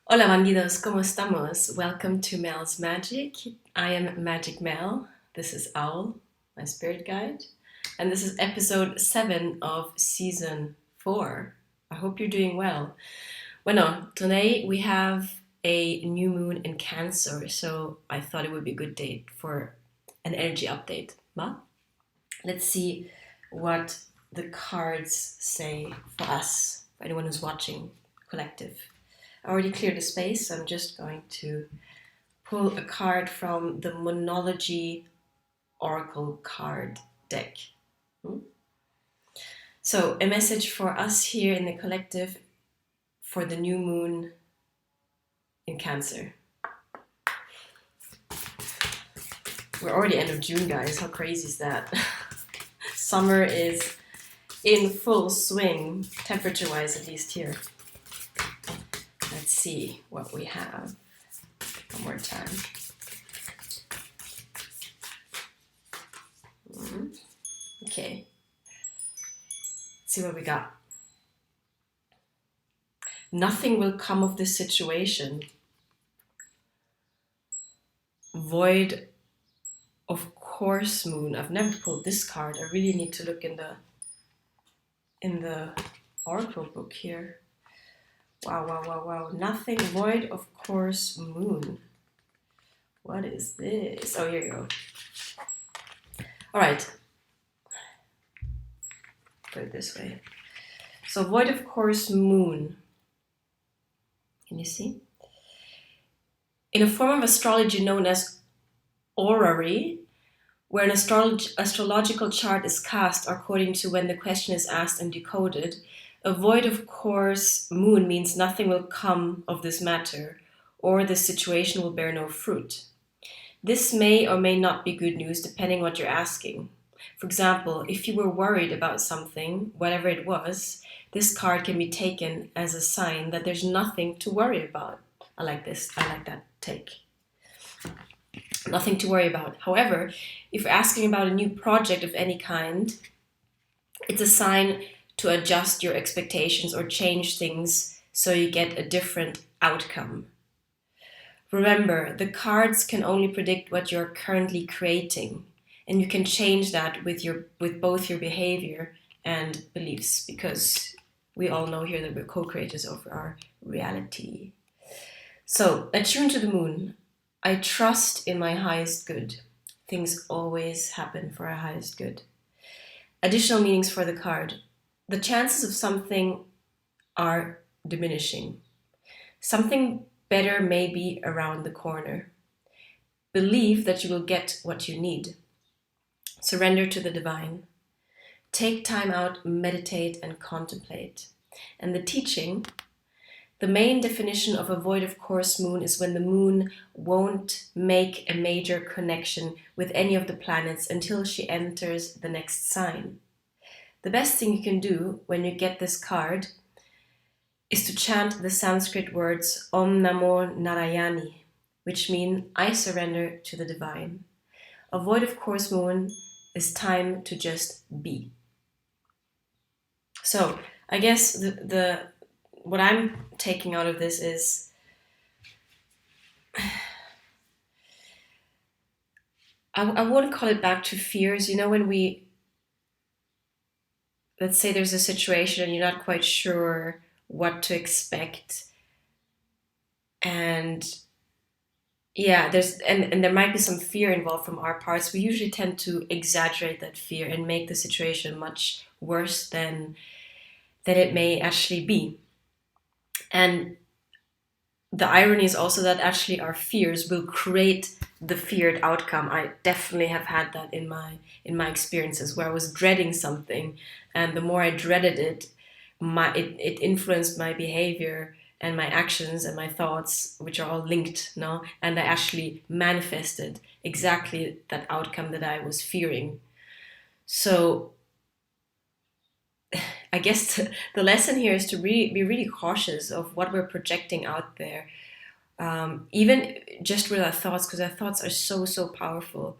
Hola bandidos, ¿cómo estamos? Welcome to Mel's Magic. I am Magic Mel. This is Owl, my spirit guide. And this is episode 7 of season 4. I hope you're doing well. Bueno, today we have a new moon in Cancer, so I thought it would be a good date for an energy update. But let's see what the cards say for us, for anyone who's watching, collective. I already cleared the space, so I'm just going to pull a card from the Moonology Oracle card deck. So, a message for us here in the collective for the new moon in Cancer. We're already end of June, guys. How crazy is that? Summer is in full swing, temperature-wise at least here. Let's see what we have. One more time. Okay. Let's see what we got. Nothing will come of this situation. Void of course moon. I've never pulled this card. I really need to look in the oracle book here. Wow. Nothing, void of course moon. What is this? Oh, here you go. All right. Put it this way. So void of course moon. Can you see? In a form of astrology known as orrery, where an astrological chart is cast according to when the question is asked and decoded, a void of course moon means nothing will come of this matter, or the situation will bear no fruit. This may or may not be good news depending what you're asking. For example, if you were worried about something, whatever it was, this card can be taken as a sign that there's nothing to worry about. I like this. I like that take. Nothing to worry about. However, if you're asking about a new project of any kind, it's a sign to adjust your expectations or change things so you get a different outcome. Remember, the cards can only predict what you're currently creating, and you can change that with both your behavior and beliefs, because we all know here that we're co-creators of our reality. So, attuned to the moon. I trust in my highest good. Things always happen for our highest good. Additional meanings for the card. The chances of something are diminishing. Something better may be around the corner. Believe that you will get what you need. Surrender to the divine. Take time out, meditate, and contemplate. And the teaching, the main definition of a void of course moon is when the moon won't make a major connection with any of the planets until she enters the next sign. The best thing you can do when you get this card is to chant the Sanskrit words Om Namo Narayani, which mean I surrender to the divine. A void of course moon is time to just be. So I guess the what I'm taking out of this is I wouldn't call it back to fears. You know, when let's say there's a situation and you're not quite sure what to expect, and yeah, and there might be some fear involved from our parts. We usually tend to exaggerate that fear and make the situation much worse than it may actually be. And the irony is also that actually our fears will create the feared outcome. I definitely have had that in my experiences where I was dreading something, and the more I dreaded it, it influenced my behavior and my actions and my thoughts, which are all linked, no? And I actually manifested exactly that outcome that I was fearing. So I guess the lesson here is to be really cautious of what we're projecting out there, even just with our thoughts, because our thoughts are so powerful.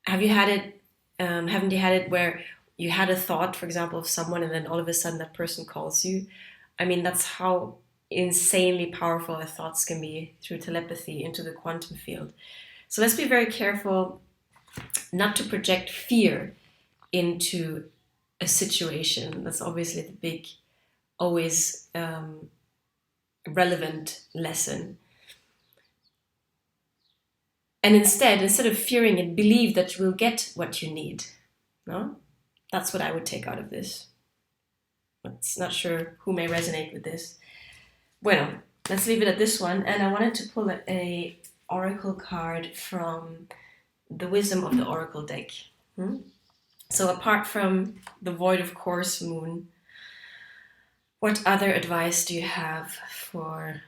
Have you had it? Haven't you had it where you had a thought, for example, of someone, and then all of a sudden that person calls you? I mean, that's how insanely powerful our thoughts can be through telepathy into the quantum field. So let's be very careful not to project fear into a situation. That's obviously the big, always relevant lesson. And instead of fearing it, believe that you will get what you need. No? That's what I would take out of this. I'm not sure who may resonate with this. Bueno, let's leave it at this one. And I wanted to pull a oracle card from the Wisdom of the Oracle deck. So apart from the Void of Course Moon, what other advice do you have for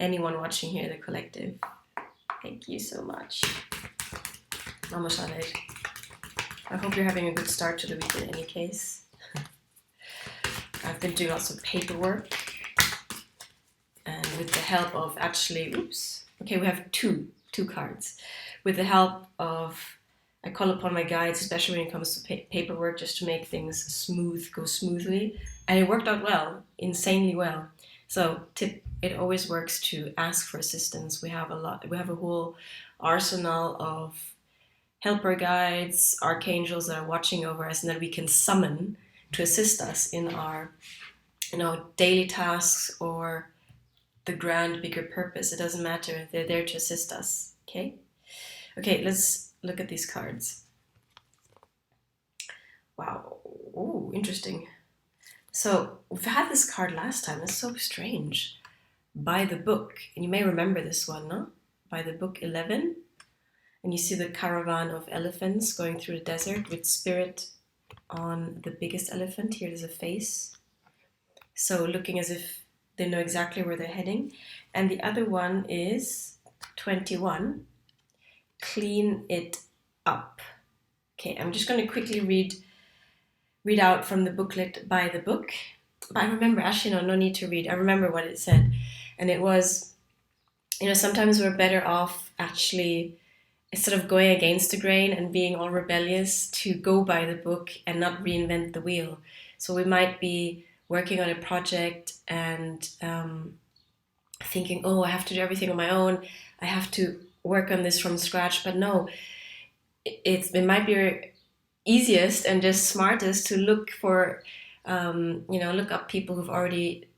anyone watching here, the collective? Thank you so much. Vamos a ver. I hope you're having a good start to the week in any case. I've been doing lots of paperwork. And with the help of we have two cards. With the help of, I call upon my guides, especially when it comes to paperwork, just to make things go smoothly. And it worked out well, insanely well. So tip, it always works to ask for assistance. We have a whole arsenal of helper guides, archangels that are watching over us and that we can summon to assist us in our daily tasks or the grand, bigger purpose. It doesn't matter. They're there to assist us. Okay, let's look at these cards. Wow. Ooh, interesting. So we've had this card last time. It's so strange. By the Book. And you may remember this one, no? By the Book 11. And you see the caravan of elephants going through the desert with spirit on the biggest elephant. Here there's a face. So looking as if they know exactly where they're heading. And the other one is 21. Clean it up. Okay, I'm just going to quickly read out from the booklet By the Book. But I remember, actually, no need to read. I remember what it said. And it was, sometimes we're better off actually, instead of going against the grain and being all rebellious, to go by the book and not reinvent the wheel. So we might be working on a project and thinking, oh, I have to do everything on my own. I have to work on this from scratch. But no, it might be easiest and just smartest to look for, look up people who've already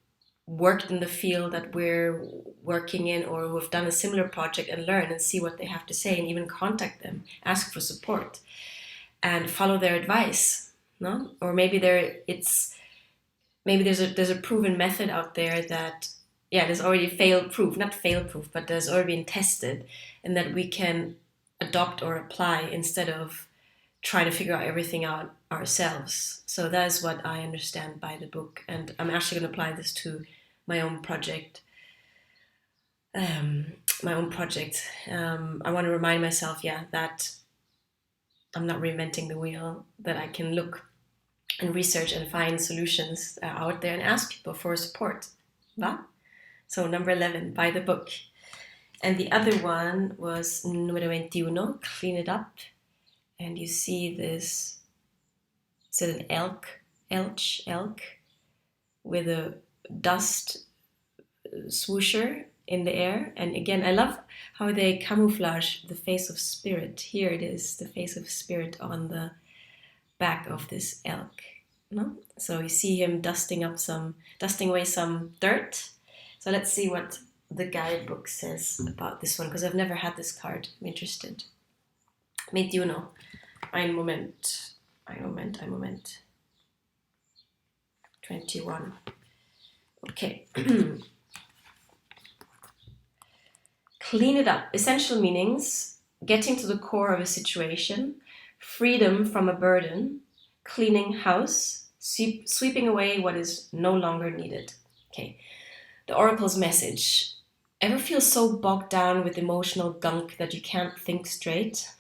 worked in the field that we're working in or who have done a similar project and learn and see what they have to say and even contact them, ask for support and follow their advice, no? Or maybe there's a proven method out there that, there's already not fail proof, but there's already been tested and that we can adopt or apply instead of trying to figure out everything out ourselves. So that is what I understand by the book. And I'm actually going to apply this to my own project. I want to remind myself, that I'm not reinventing the wheel, that I can look and research and find solutions out there and ask people for support. Va? So number 11, By the Book. And the other one was numero 21, Clean It Up. And you see this, is it an elk with a dust swoosher in the air. And again, I love how they camouflage the face of spirit. Here it is, the face of spirit on the back of this elk. No? So you see him dusting away some dirt. So let's see what the guidebook says about this one, because I've never had this card. I'm interested. 21. Ein Moment. 21. Okay. Clean it up. Essential meanings: getting to the core of a situation, freedom from a burden, cleaning house, sweeping away what is no longer needed. Okay. The oracle's message: ever feel so bogged down with emotional gunk that you can't think straight?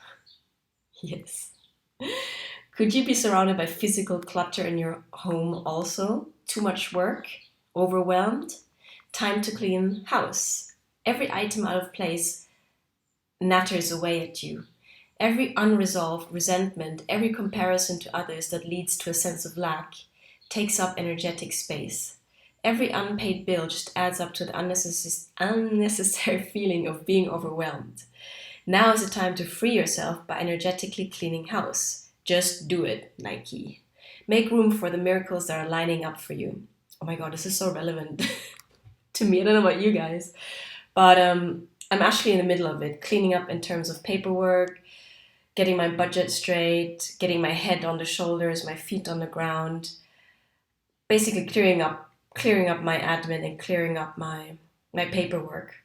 Yes. Could you be surrounded by physical clutter in your home also? Too much work? Overwhelmed? Time to clean house. Every item out of place natters away at you. Every unresolved resentment, every comparison to others that leads to a sense of lack takes up energetic space. Every unpaid bill just adds up to the unnecessary feeling of being overwhelmed. Now is the time to free yourself by energetically cleaning house. Just do it, Nike. Make room for the miracles that are lining up for you. Oh my god, this is so relevant to me. I don't know about you guys, but I'm actually in the middle of it, cleaning up in terms of paperwork, getting my budget straight, getting my head on the shoulders, my feet on the ground, basically clearing up my admin and clearing up my paperwork,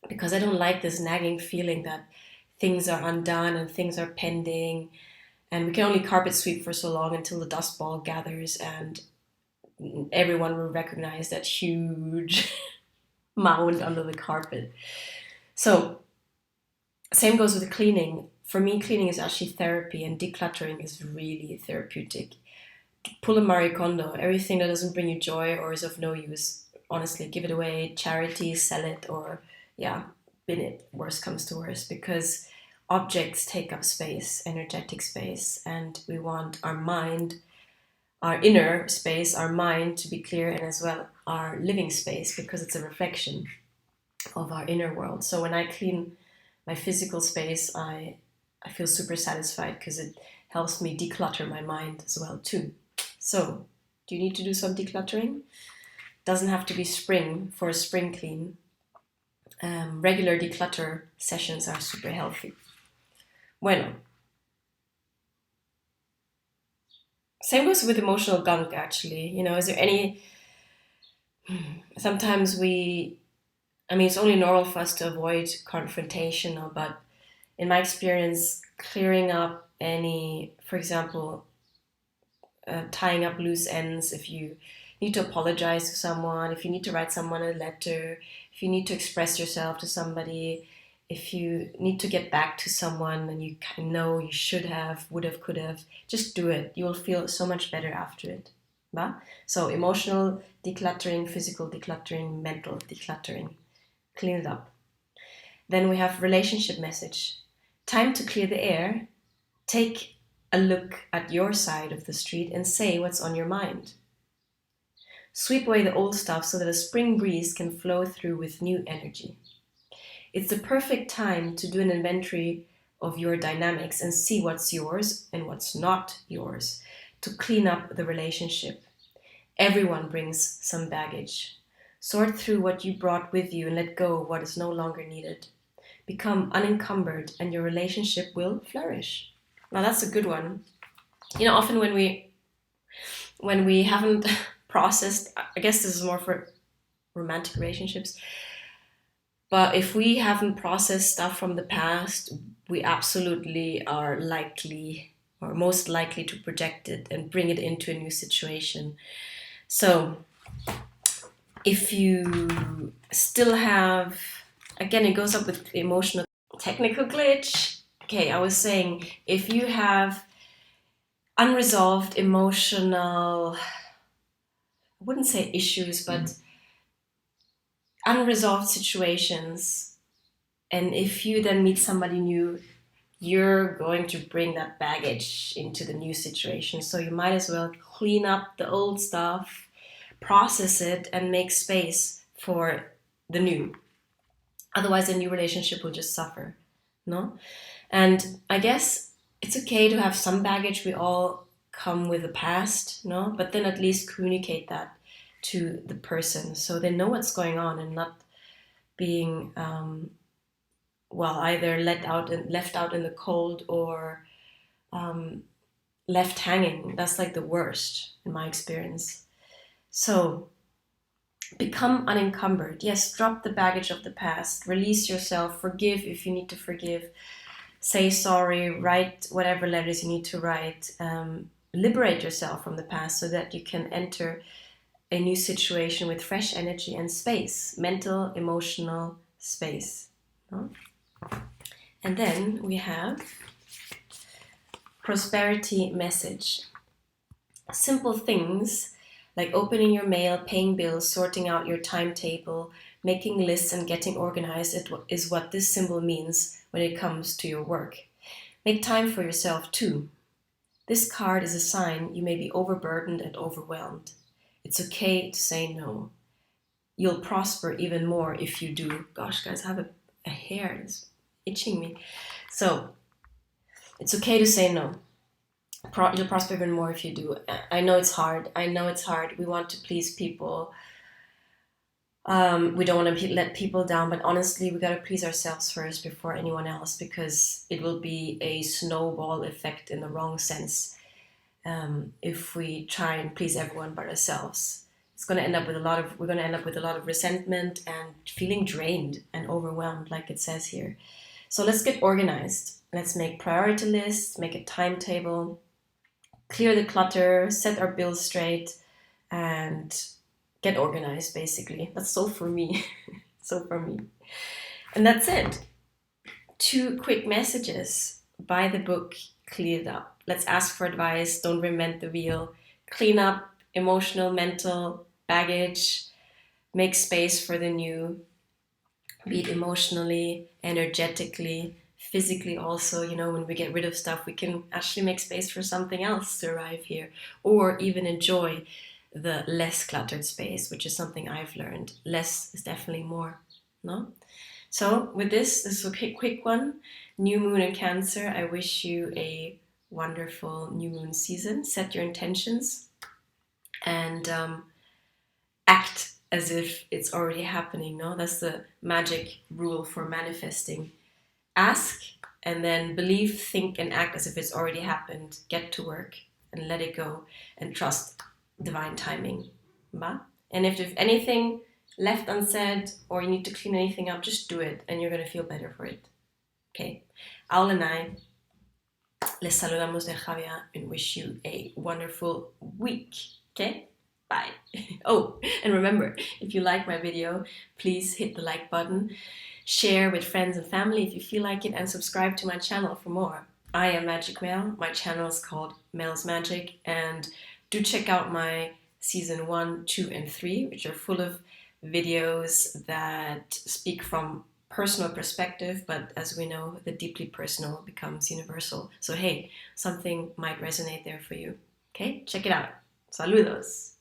because I don't like this nagging feeling that things are undone and things are pending, and we can only carpet sweep for so long until the dust ball gathers and everyone will recognize that huge mound under the carpet. So same goes with cleaning. For me, cleaning is actually therapy, and decluttering is really therapeutic. Pull a Marie Kondo. Everything that doesn't bring you joy or is of no use, honestly, give it away, charity, sell it, or yeah, bin it, worst comes to worst, because objects take up space, energetic space, and we want our mind, our inner space, our mind to be clear, and as well our living space, because it's a reflection of our inner world. So when I clean my physical space, I feel super satisfied because it helps me declutter my mind as well too. So, do you need to do some decluttering? Doesn't have to be spring for a spring clean. Regular declutter sessions are super healthy. Bueno. Same goes with emotional gunk, actually. You know, is there any... Sometimes it's only normal for us to avoid confrontation, but in my experience, clearing up any, for example, tying up loose ends, if you need to apologize to someone, if you need to write someone a letter, if you need to express yourself to somebody, if you need to get back to someone and you know you should have, would have, could have, just do it. You will feel so much better after it. Bah? So emotional decluttering, physical decluttering, mental decluttering. Clean it up. Then we have relationship message. Time to clear the air. Take a look at your side of the street and say what's on your mind. Sweep away the old stuff so that a spring breeze can flow through with new energy. It's the perfect time to do an inventory of your dynamics and see what's yours and what's not yours, to clean up the relationship. Everyone brings some baggage. Sort through what you brought with you and let go of what is no longer needed. Become unencumbered and your relationship will flourish. Now that's a good one. You know, often when we haven't processed, I guess this is more for romantic relationships, but if we haven't processed stuff from the past, we absolutely are likely or most likely to project it and bring it into a new situation. So if you still have, again, it goes up with emotional technical glitch. Okay, I was saying, if you have unresolved emotional, I wouldn't say issues, but unresolved situations, and if you then meet somebody new, you're going to bring that baggage into the new situation. So you might as well clean up the old stuff, process it, and make space for the new. Otherwise, a new relationship will just suffer, no? And I guess it's okay to have some baggage. We all come with a past, no? But then at least communicate that to the person so they know what's going on and not being, either left out in the cold or left hanging. That's like the worst in my experience. So become unencumbered. Yes, drop the baggage of the past. Release yourself. Forgive if you need to forgive. Say sorry. Write whatever letters you need to write. Liberate yourself from the past so that you can enter a new situation with fresh energy and space. Mental, emotional space. No? And then we have prosperity message. Simple things like opening your mail, paying bills, sorting out your timetable, making lists and getting organized is what this symbol means when it comes to your work. Make time for yourself too. This card is a sign you may be overburdened and overwhelmed. It's okay to say no. You'll prosper even more if you do. Gosh, guys, I have a hair that's itching me. So it's okay to say no. You'll prosper even more if you do. I know it's hard. I know it's hard. We want to please people. We don't want to let people down, but honestly, we got to please ourselves first before anyone else, because it will be a snowball effect in the wrong sense. If we try and please everyone but ourselves, it's going to end up with we're going to end up with a lot of resentment and feeling drained and overwhelmed, like it says here. So let's get organized. Let's make priority lists, make a timetable, clear the clutter, set our bills straight, and get organized, basically. That's so for me. So for me. And that's it. 2 quick messages. Buy the book, clean it up. Let's ask for advice. Don't reinvent the wheel. Clean up emotional, mental baggage. Make space for the new. Be it emotionally, energetically, physically also. When we get rid of stuff, we can actually make space for something else to arrive here, or even enjoy the less cluttered space, which is something I've learned. Less is definitely more, no? So with this is a quick one. New moon in Cancer. I wish you a wonderful new moon season. Set your intentions and act as if it's already happening. No, that's the magic rule for manifesting. Ask and then believe, think, and act as if it's already happened. Get to work and let it go and trust divine timing. And if there's anything left unsaid or you need to clean anything up, just do it and you're going to feel better for it. Okay. Owl and I, les saludamos de Javier and wish you a wonderful week. Okay? Bye. Oh, and remember, if you like my video, please hit the like button, share with friends and family if you feel like it, and subscribe to my channel for more. I am Magic Mel. My channel is called Mel's Magic, and do check out my season 1, 2, and 3, which are full of videos that speak from personal perspective, but as we know, the deeply personal becomes universal. So hey, something might resonate there for you. Okay, check it out. Saludos.